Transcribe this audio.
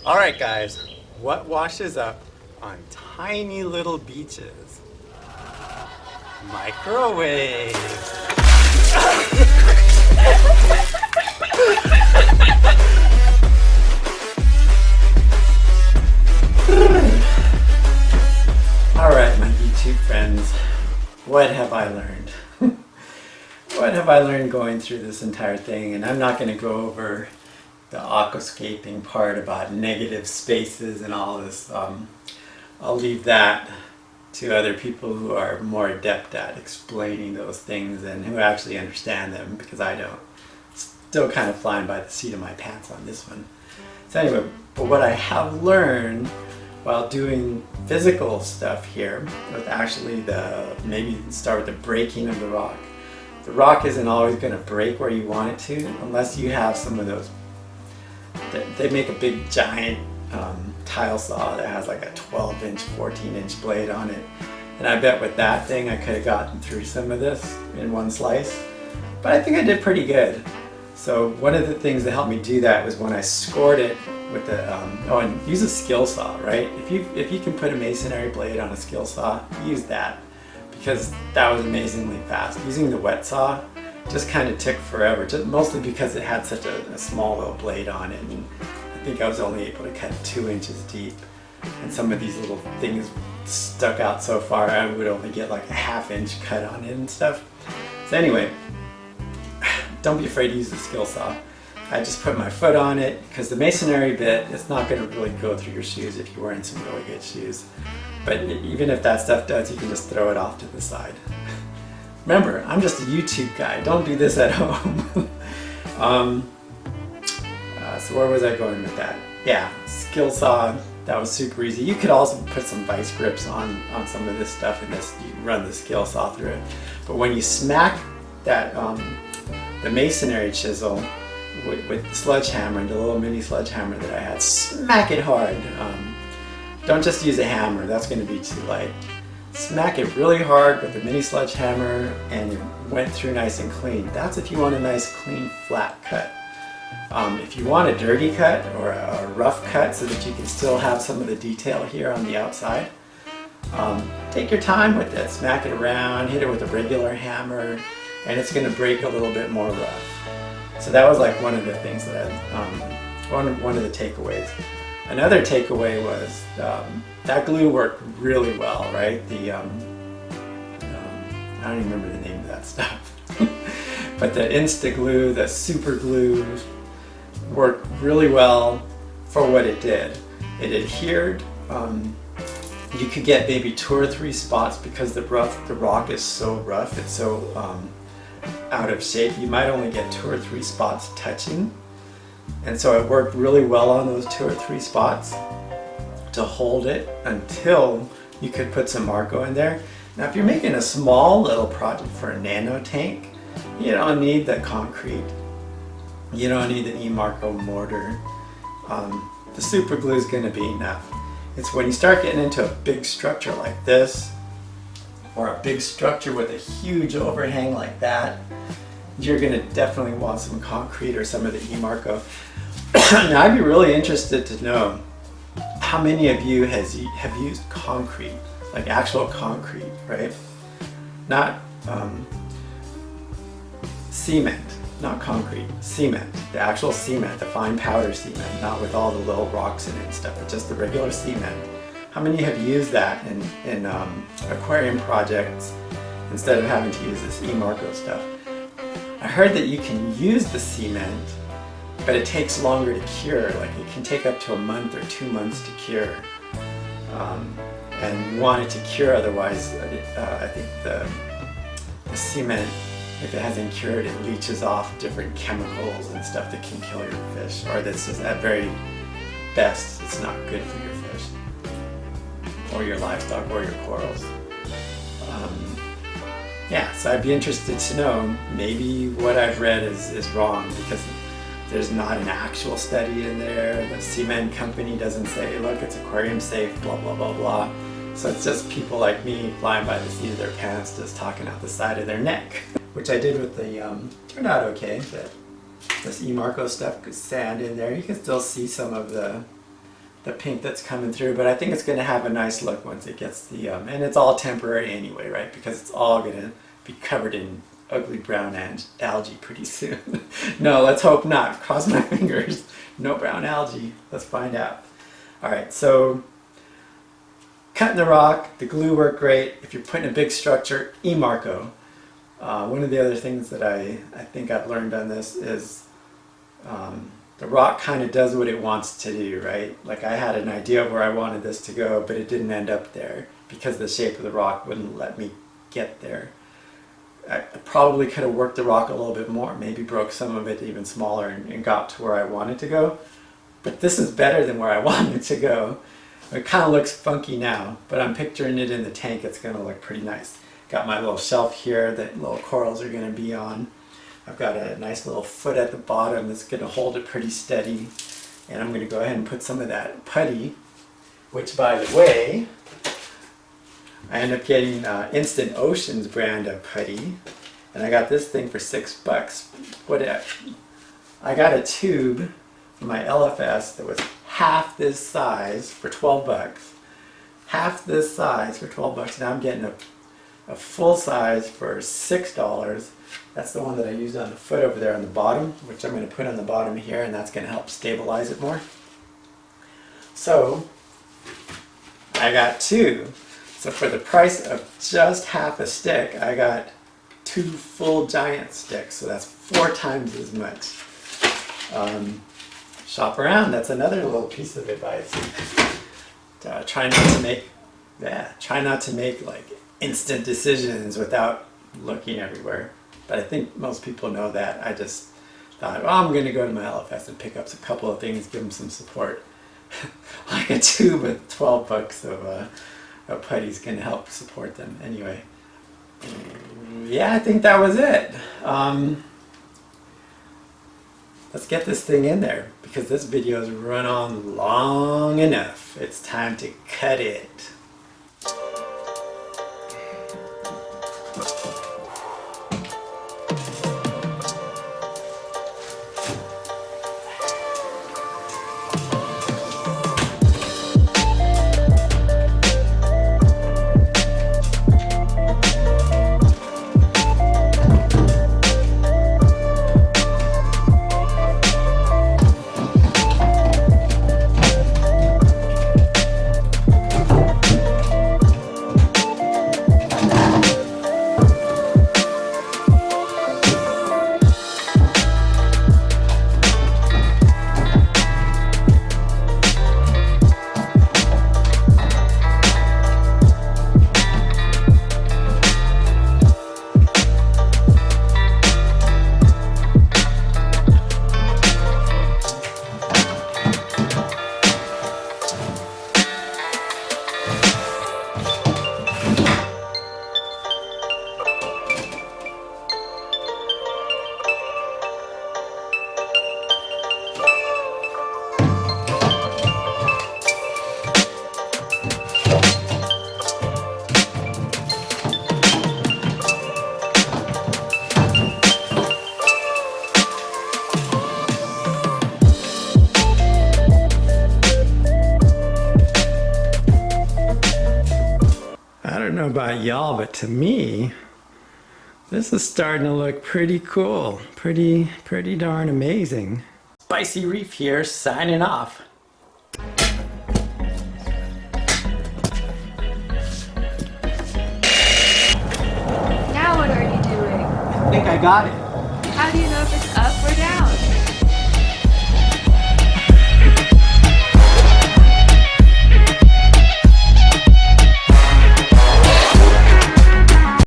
Alright guys, what washes up on tiny little beaches? Microwaves! Alright my YouTube friends, what have I learned? What have I learned going through this entire thing? And I'm not going to go over the aquascaping part about negative spaces and all this. I'll leave that to other people who are more adept at explaining those things and who actually understand them, because I don't. Still kind of flying by the seat of my pants on this one. So anyway, but what I have learned while doing physical stuff here, with actually maybe start with the breaking of the rock. The rock isn't always going to break where you want it to unless you have some of those. They make a big giant tile saw that has like a 12-inch, 14-inch blade on it. And I bet with that thing I could have gotten through some of this in one slice. But I think I did pretty good. So one of the things that helped me do that was when I scored it with the, and use a skill saw, right? If you can put a masonry blade on a skill saw, use that. Because that was amazingly fast. Using the wet saw just kind of took forever, just mostly because it had such a small little blade on it, and I think I was only able to cut 2 inches deep, and some of these little things stuck out so far I would only get like a ½ inch cut on it and stuff. So anyway, don't be afraid to use the skill saw. I just put my foot on it, because the masonry bit, it's not going to really go through your shoes if you're wearing some really good shoes. But even if that stuff does, you can just throw it off to the side. Remember, I'm just a YouTube guy. Don't do this at home. So where was I going with that? Yeah, skill saw. That was super easy. You could also put some vice grips on some of this stuff and just you run the skill saw through it. But when you smack that the masonry chisel with the sledgehammer, the little mini sledgehammer that I had, smack it hard. Don't just use a hammer, that's going to be too light. Smack it really hard with the mini sledgehammer and it went through nice and clean. That's if you want a nice clean flat cut. If you want a dirty cut or a rough cut so that you can still have some of the detail here on the outside, take your time with it. Smack it around, hit it with a regular hammer, and it's going to break a little bit more rough. So that was like one of the things that one of the takeaways. Another takeaway was that glue worked really well, right? I don't even remember the name of that stuff. But the Insta glue, the super glue, worked really well for what it did. It adhered. You could get maybe 2 or 3 spots because the rock is so rough, it's so out of shape. You might only get 2 or 3 spots touching. And so it worked really well on those 2 or 3 spots to hold it until you could put some Marco in there. Now if you're making a small little project for a nano tank, you don't need the concrete. You don't need the E-Marco mortar. The super glue is going to be enough. It's when you start getting into a big structure like this, or a big structure with a huge overhang like that, you're going to definitely want some concrete or some of the E-Marco. Now I'd be really interested to know how many of you have used concrete, like actual concrete, right? Not cement, not concrete, cement, the actual cement, the fine powder cement, not with all the little rocks in it and stuff, but just the regular cement. How many have used that in aquarium projects instead of having to use this E-Marco stuff? I heard that you can use the cement, but it takes longer to cure. Like it can take up to a month or 2 months to cure. And you want it to cure, otherwise I think the cement, if it hasn't cured, it leaches off different chemicals and stuff that can kill your fish. Or this is at very best, it's not good for your fish. Or your livestock or your corals. Yeah, so I'd be interested to know, maybe what I've read is wrong, because there's not an actual study in there. The cement company doesn't say, look, it's aquarium safe, blah, blah, blah, blah. So it's just people like me flying by the seat of their pants, just talking out the side of their neck. Which I did with the, turned out okay. This E-Marco stuff, sand in there. You can still see some of the the pink that's coming through, but I think it's going to have a nice look once it gets the, and it's all temporary anyway, right? Because it's all going to be covered in ugly brown algae pretty soon. No, let's hope not. Cross my fingers. No brown algae. Let's find out. All right, so cutting the rock, the glue worked great. If you're putting a big structure, E-Marco. One of the other things that I think I've learned on this is the rock kind of does what it wants to do, right? Like I had an idea of where I wanted this to go, but it didn't end up there because the shape of the rock wouldn't let me get there. I probably could have worked the rock a little bit more, maybe broke some of it even smaller and got to where I wanted to go. But this is better than where I wanted to go. It kind of looks funky now, but I'm picturing it in the tank. It's going to look pretty nice. Got my little shelf here that little corals are going to be on. I've got a nice little foot at the bottom that's going to hold it pretty steady. And I'm going to go ahead and put some of that putty, which by the way, I ended up getting Instant Ocean's brand of putty, and I got this thing for $6. I got a tube for my LFS that was half this size for $12. Half this size for $12. Now I'm getting a full size for $6. That's the one that I used on the foot over there on the bottom, which I'm going to put on the bottom here, and that's going to help stabilize it more. So I got two. So for the price of just half a stick, I got 2 full giant sticks. So that's 4 times as much. Shop around. That's another little piece of advice. Try not to make like instant decisions without looking everywhere. But I think most people know that. I just thought, well, I'm going to go to my LFS and pick up a couple of things, give them some support. Like a tube with $12 of putty's going to help support them. Anyway, yeah, I think that was it. Let's get this thing in there because this video's run on long enough. It's time to cut it. I don't know about y'all, but to me, this is starting to look pretty cool. Pretty darn amazing. Spicy Reef here, signing off. Now what are you doing? I think I got it. How do you know if it's up or down?